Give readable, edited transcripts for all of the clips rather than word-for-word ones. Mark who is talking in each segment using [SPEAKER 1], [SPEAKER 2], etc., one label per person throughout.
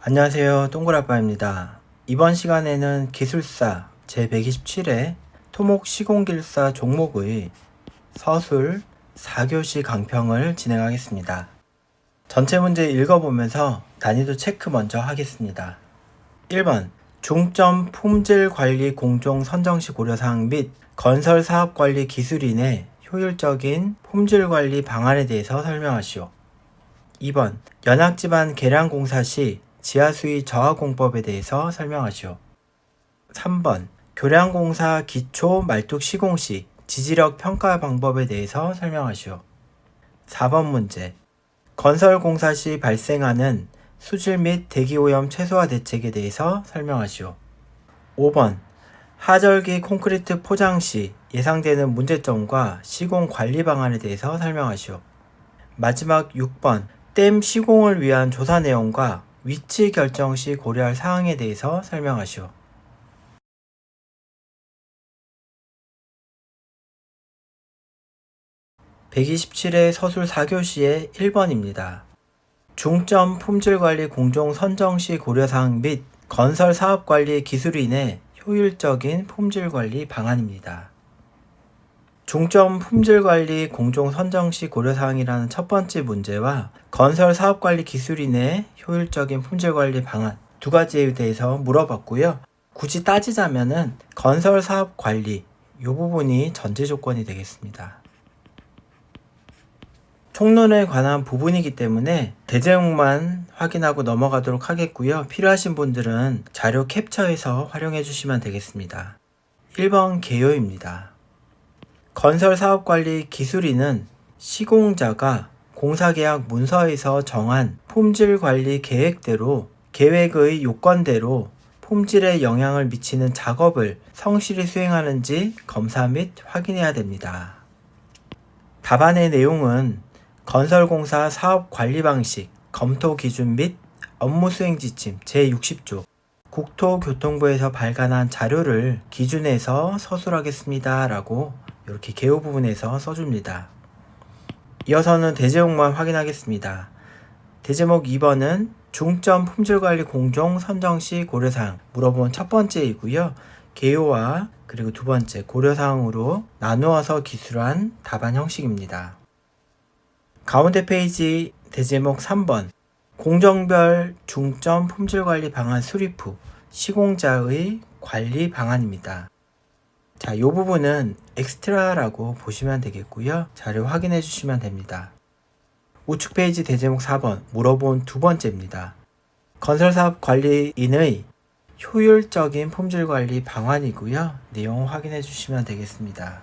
[SPEAKER 1] 안녕하세요. 동그라빠입니다. 이번 시간에는 기술사 제127회 토목 시공길사 종목의 서술 4교시 강평을 진행하겠습니다. 전체 문제 읽어보면서 난이도 체크 먼저 하겠습니다. 1번 중점 품질 관리 공정 선정 시 고려사항 및 건설 사업 관리 기술인의 효율적인 품질 관리 방안에 대해서 설명하시오. 2번 연학지반 계량공사 시 지하수위 저하공법에 대해서 설명하시오. 3번 교량공사 기초 말뚝 시공 시 지지력 평가 방법에 대해서 설명하시오. 4번 문제 건설공사 시 발생하는 수질 및 대기오염 최소화 대책에 대해서 설명하시오. 5번 하절기 콘크리트 포장 시 예상되는 문제점과 시공 관리 방안에 대해서 설명하시오. 마지막 6번 댐 시공을 위한 조사 내용과 위치 결정 시 고려할 사항에 대해서 설명하시오. (127회) 서술 4교시의 1번입니다. 중점 품질관리 공정 선정 시 고려사항 및 건설 사업관리 기술인의 효율적인 품질관리 방안입니다. 중점 품질관리 공정 선정 시 고려사항이라는 첫 번째 문제와 건설 사업관리 기술인의 효율적인 품질관리 방안 두 가지에 대해서 물어봤고요. 굳이 따지자면은 건설 사업 관리 이 부분이 전제 조건이 되겠습니다. 총론에 관한 부분이기 때문에 대제목만 확인하고 넘어가도록 하겠고요. 필요하신 분들은 자료 캡처해서 활용해 주시면 되겠습니다. 1번 개요입니다. 건설사업관리 기술인은 시공자가 공사계약 문서에서 정한 품질관리 계획대로 계획의 요건대로 품질에 영향을 미치는 작업을 성실히 수행하는지 검사 및 확인해야 됩니다. 답안의 내용은 건설공사 사업관리 방식, 검토 기준 및 업무 수행 지침 제60조 국토교통부에서 발간한 자료를 기준해서 서술하겠습니다 라고 이렇게 개요 부분에서 써줍니다. 이어서는 대제목만 확인하겠습니다. 대제목 2번은 중점 품질관리 공정 선정 시 고려사항 물어본 첫 번째이고요. 개요와 그리고 두 번째 고려사항으로 나누어서 기술한 답안 형식입니다. 가운데 페이지 대제목 3번 공정별 중점 품질관리 방안 수립 후 시공자의 관리 방안입니다. 자, 이 부분은 엑스트라라고 보시면 되겠고요. 자료 확인해 주시면 됩니다. 우측 페이지 대제목 4번 물어본 두 번째입니다. 건설사업 관리인의 효율적인 품질관리 방안이고요. 내용 확인해 주시면 되겠습니다.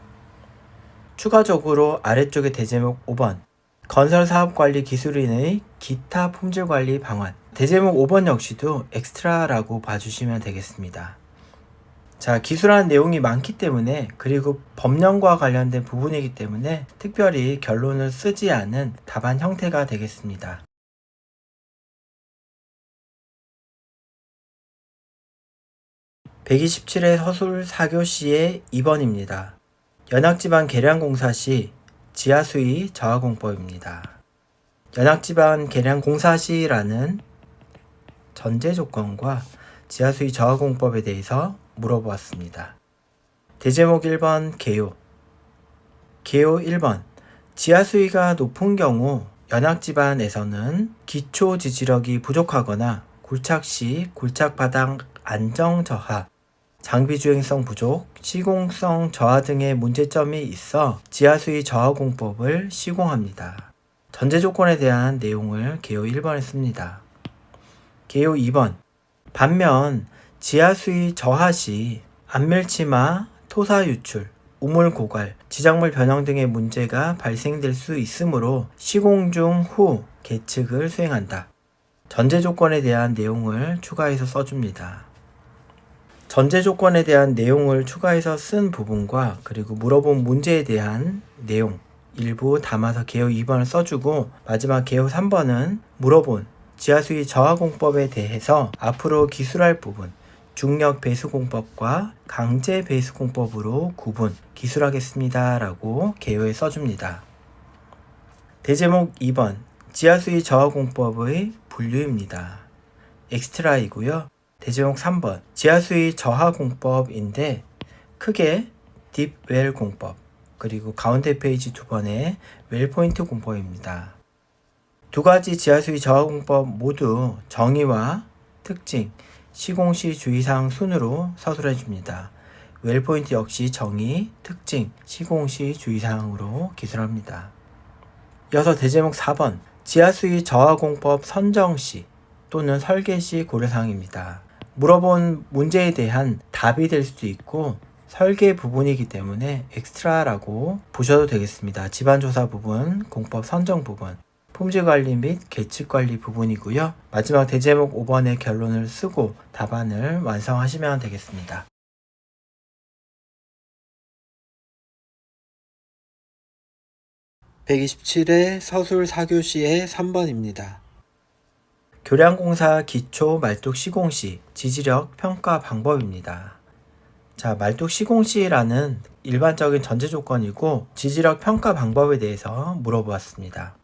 [SPEAKER 1] 추가적으로 아래쪽에 대제목 5번 건설사업관리 기술인의 기타 품질관리 방안 대제목 5번 역시도 엑스트라라고 봐주시면 되겠습니다. 자, 기술한 내용이 많기 때문에 그리고 법령과 관련된 부분이기 때문에 특별히 결론을 쓰지 않은 답안 형태가 되겠습니다. (127회) 서술 4교시의 2번입니다. 연학지반 계량공사 시 지하수위 저하공법입니다. 연학지반 계량공사 시라는 전제조건과 지하수위 저하공법에 대해서 물어보았습니다. 대제목 1번 개요. 개요 1번 지하수위가 높은 경우 연학지반에서는 기초 지지력이 부족하거나 굴착 시 굴착 바닥 안정 저하, 장비 주행성 부족, 시공성 저하 등의 문제점이 있어 지하수위 저하공법을 시공합니다. 전제조건에 대한 내용을 개요 1번에 씁니다. 개요 2번 반면 지하수위 저하 시 안밀치마, 토사 유출, 우물 고갈, 지작물 변형 등의 문제가 발생될 수 있으므로 시공 중 후 계측을 수행한다. 전제조건에 대한 내용을 추가해서 써줍니다. 전제조건에 대한 내용을 추가해서 쓴 부분과 그리고 물어본 문제에 대한 내용 일부 담아서 개요 2번을 써주고 마지막 개요 3번은 물어본 지하수위 저하공법에 대해서 앞으로 기술할 부분 중력 배수공법과 강제 배수공법으로 구분 기술하겠습니다 라고 개요에 써줍니다. 대제목 2번 지하수위 저하공법의 분류입니다. 엑스트라이고요. 대제목 3번 지하수위 저하 공법인데 크게 딥 웰 공법, 그리고 가운데 페이지 2번에 웰 포인트 공법입니다. 두 가지 지하수위 저하 공법 모두 정의와 특징, 시공시 주의사항 순으로 서술해 줍니다. 웰 포인트 역시 정의, 특징, 시공시 주의사항으로 기술합니다. 이어서 대제목 4번 지하수위 저하 공법 선정시 또는 설계시 고려사항입니다. 물어본 문제에 대한 답이 될 수도 있고 설계 부분이기 때문에 엑스트라라고 보셔도 되겠습니다. 집안조사 부분, 공법 선정 부분, 품질관리 및 계측관리 부분이고요. 마지막 대제목 5번의 결론을 쓰고 답안을 완성하시면 되겠습니다. (127회) 서술 4교시의 3번입니다. 교량공사 기초 말뚝 시공시 지지력 평가 방법입니다. 자, 말뚝 시공시라는 일반적인 전제 조건이고 지지력 평가 방법에 대해서 물어보았습니다.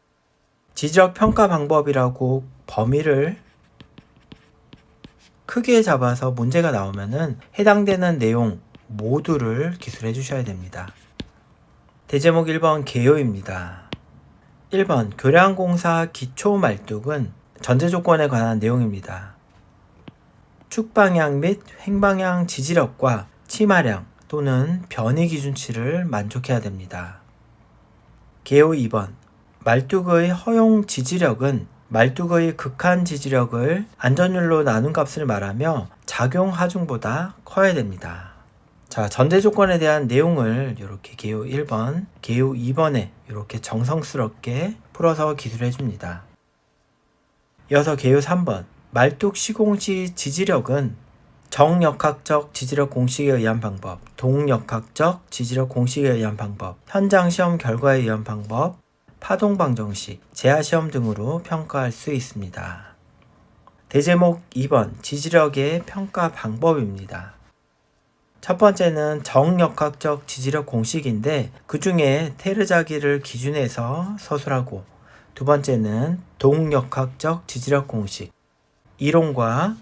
[SPEAKER 1] 지지력 평가 방법이라고 범위를 크게 잡아서 문제가 나오면은 해당되는 내용 모두를 기술해 주셔야 됩니다. 대제목 1번 개요입니다. 1번 교량공사 기초 말뚝은 전제 조건에 관한 내용입니다. 축방향 및 횡방향 지지력과 치마량 또는 변이 기준치를 만족해야 됩니다. 개요 2번 말뚝의 허용 지지력은 말뚝의 극한 지지력을 안전율로 나눈 값을 말하며 작용 하중보다 커야 됩니다. 자, 전제 조건에 대한 내용을 이렇게 개요 1번, 개요 2번에 이렇게 정성스럽게 풀어서 기술해 줍니다. 이어서 개요 3번 말뚝 시공시 지지력은 정역학적 지지력 공식에 의한 방법, 동역학적 지지력 공식에 의한 방법, 현장 시험 결과에 의한 방법, 파동 방정 시, 재하 시험 등으로 평가할 수 있습니다. 대제목 2번 지지력의 평가 방법입니다. 첫 번째는 정역학적 지지력 공식인데 그 중에 테르자기를 기준해서 서술하고, 두 번째는 동역학적 지지력 공식, 이론과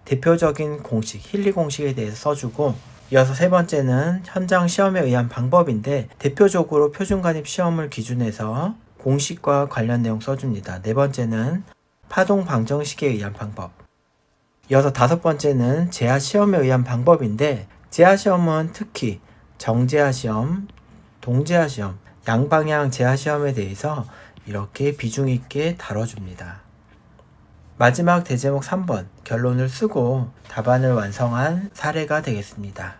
[SPEAKER 1] 대표적인 공식, 힐리 공식에 대해서 써주고, 이어서 세 번째는 현장 시험에 의한 방법인데 대표적으로 표준관입 시험을 기준해서 공식과 관련 내용 써줍니다. 네 번째는 파동 방정식에 의한 방법. 이어서 다섯 번째는 재하 시험에 의한 방법인데 재하 시험은 특히 정재하 시험, 동재하 시험, 양방향 재하 시험에 대해서 이렇게 비중 있게 다뤄줍니다. 마지막 대제목 3번 결론을 쓰고 답안을 완성한 사례가 되겠습니다.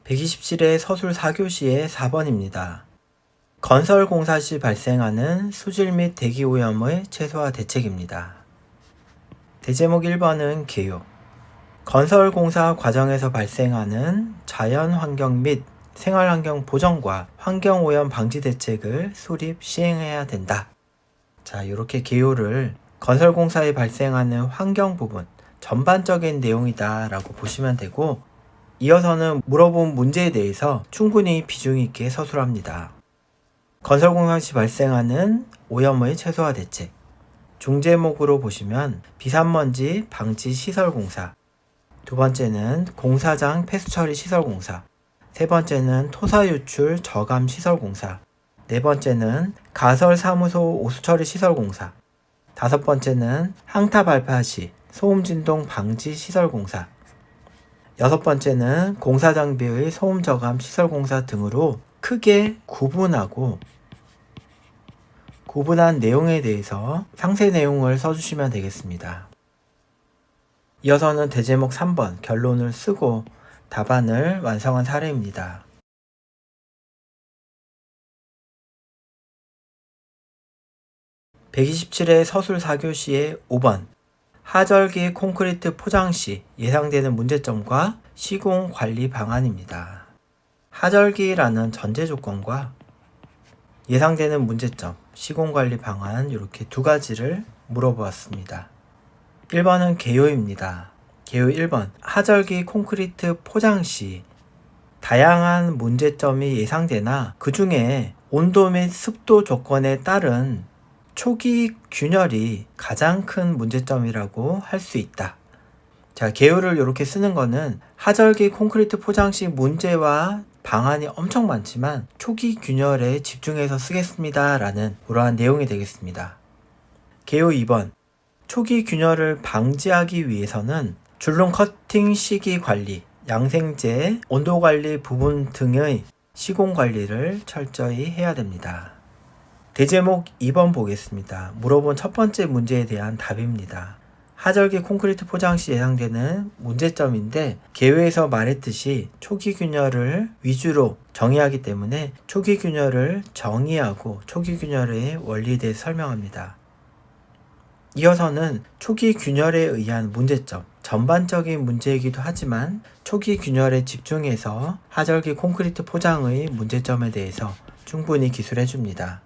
[SPEAKER 1] 127회 서술 4교시의 4번입니다. 건설공사 시 발생하는 수질 및 대기오염의 최소화 대책입니다. 대제목 1번은 개요. 건설공사 과정에서 발생하는 자연환경 및 생활환경 보전과 환경오염 방지 대책을 수립 시행해야 된다. 자, 이렇게 개요를 건설공사에 발생하는 환경 부분 전반적인 내용이다 라고 보시면 되고, 이어서는 물어본 문제에 대해서 충분히 비중 있게 서술합니다. 건설공사 시 발생하는 오염의 최소화 대책, 중제목으로 보시면 비산먼지 방지 시설공사, 두 번째는 공사장 폐수처리 시설공사, 세 번째는 토사유출 저감 시설공사, 네 번째는 가설사무소 오수처리 시설공사, 다섯 번째는 항타 발파 시 소음진동 방지 시설공사, 여섯 번째는 공사장비의 소음 저감 시설공사 등으로 크게 구분한 내용에 대해서 상세 내용을 써주시면 되겠습니다. 이어서는 대제목 3번 결론을 쓰고 답안을 완성한 사례입니다. 127회 서술 4교시의 5번 하절기 콘크리트 포장 시 예상되는 문제점과 시공 관리 방안입니다. 하절기라는 전제 조건과 예상되는 문제점, 시공 관리 방안 이렇게 두 가지를 물어보았습니다. 1번은 개요입니다. 개요 1번 하절기 콘크리트 포장 시 다양한 문제점이 예상되나 그 중에 온도 및 습도 조건에 따른 초기 균열이 가장 큰 문제점이라고 할 수 있다. 자, 개요를 이렇게 쓰는 거는 하절기 콘크리트 포장식 문제와 방안이 엄청 많지만 초기 균열에 집중해서 쓰겠습니다 라는 그러한 내용이 되겠습니다. 개요 2번, 초기 균열을 방지하기 위해서는 줄눈 커팅 시기 관리, 양생제, 온도 관리 부분 등의 시공 관리를 철저히 해야 됩니다. 대제목 2번 보겠습니다. 물어본 첫 번째 문제에 대한 답입니다. 하절기 콘크리트 포장 시 예상되는 문제점인데 개요에서 말했듯이 초기 균열을 위주로 정의하기 때문에 초기 균열을 정의하고 초기 균열의 원리에 대해 설명합니다. 이어서는 초기 균열에 의한 문제점, 전반적인 문제이기도 하지만 초기 균열에 집중해서 하절기 콘크리트 포장의 문제점에 대해서 충분히 기술해 줍니다.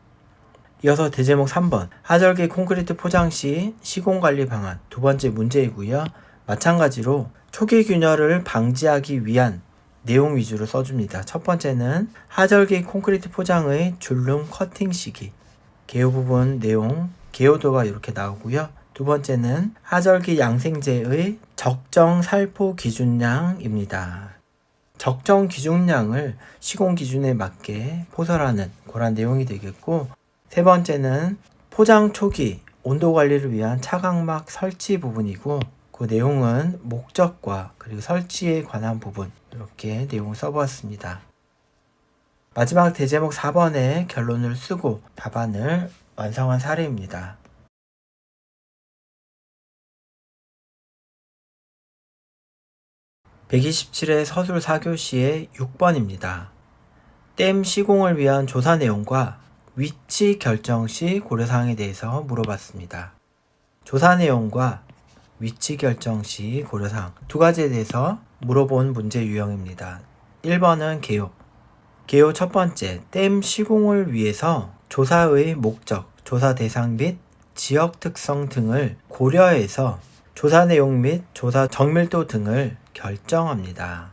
[SPEAKER 1] 이어서 대제목 3번, 하절기 콘크리트 포장 시 시공관리 방안 두 번째 문제이고요. 마찬가지로 초기 균열을 방지하기 위한 내용 위주로 써줍니다. 첫 번째는 하절기 콘크리트 포장의 줄눈 커팅 시기, 개요 부분 내용, 개요도가 이렇게 나오고요. 두 번째는 하절기 양생제의 적정 살포 기준량입니다. 적정 기준량을 시공 기준에 맞게 포설하는 그런 내용이 되겠고, 세 번째는 포장 초기 온도 관리를 위한 차광막 설치 부분이고, 그 내용은 목적과 그리고 설치에 관한 부분 이렇게 내용을 써보았습니다. 마지막 대제목 4번에 결론을 쓰고 답안을 완성한 사례입니다. (127회) 서술 4교시의 6번입니다. 댐 시공을 위한 조사 내용과 위치 결정 시 고려사항에 대해서 물어봤습니다. 조사 내용과 위치 결정 시 고려사항 두 가지에 대해서 물어본 문제 유형입니다. 1번은 개요. 개요 첫 번째, 댐 시공을 위해서 조사의 목적, 조사 대상 및 지역 특성 등을 고려해서 조사 내용 및 조사 정밀도 등을 결정합니다.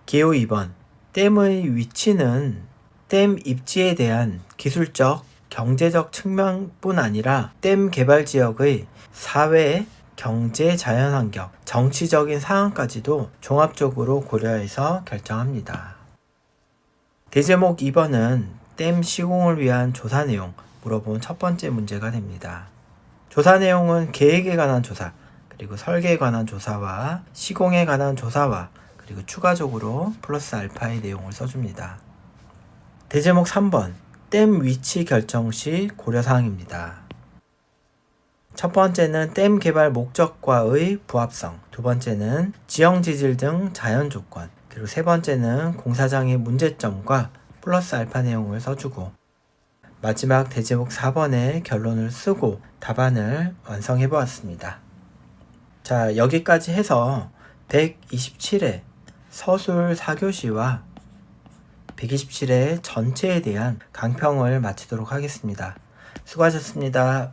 [SPEAKER 1] 개요 2번, 댐의 위치는 댐 입지에 대한 기술적, 경제적 측면뿐 아니라 댐 개발 지역의 사회, 경제, 자연환경, 정치적인 사항까지도 종합적으로 고려해서 결정합니다. 대제목 2번은 댐 시공을 위한 조사 내용 물어본 첫 번째 문제가 됩니다. 조사 내용은 계획에 관한 조사, 그리고 설계에 관한 조사와 시공에 관한 조사와 그리고 추가적으로 플러스 알파의 내용을 써줍니다. 대제목 3번, 댐 위치 결정 시 고려사항입니다. 첫 번째는 댐 개발 목적과의 부합성, 두 번째는 지형 지질 등 자연 조건, 그리고 세 번째는 공사장의 문제점과 플러스 알파 내용을 써주고, 마지막 대제목 4번에 결론을 쓰고 답안을 완성해 보았습니다. 자, 여기까지 해서 127회 서술 4교시와 127회 전체에 대한 강평을 마치도록 하겠습니다. 수고하셨습니다.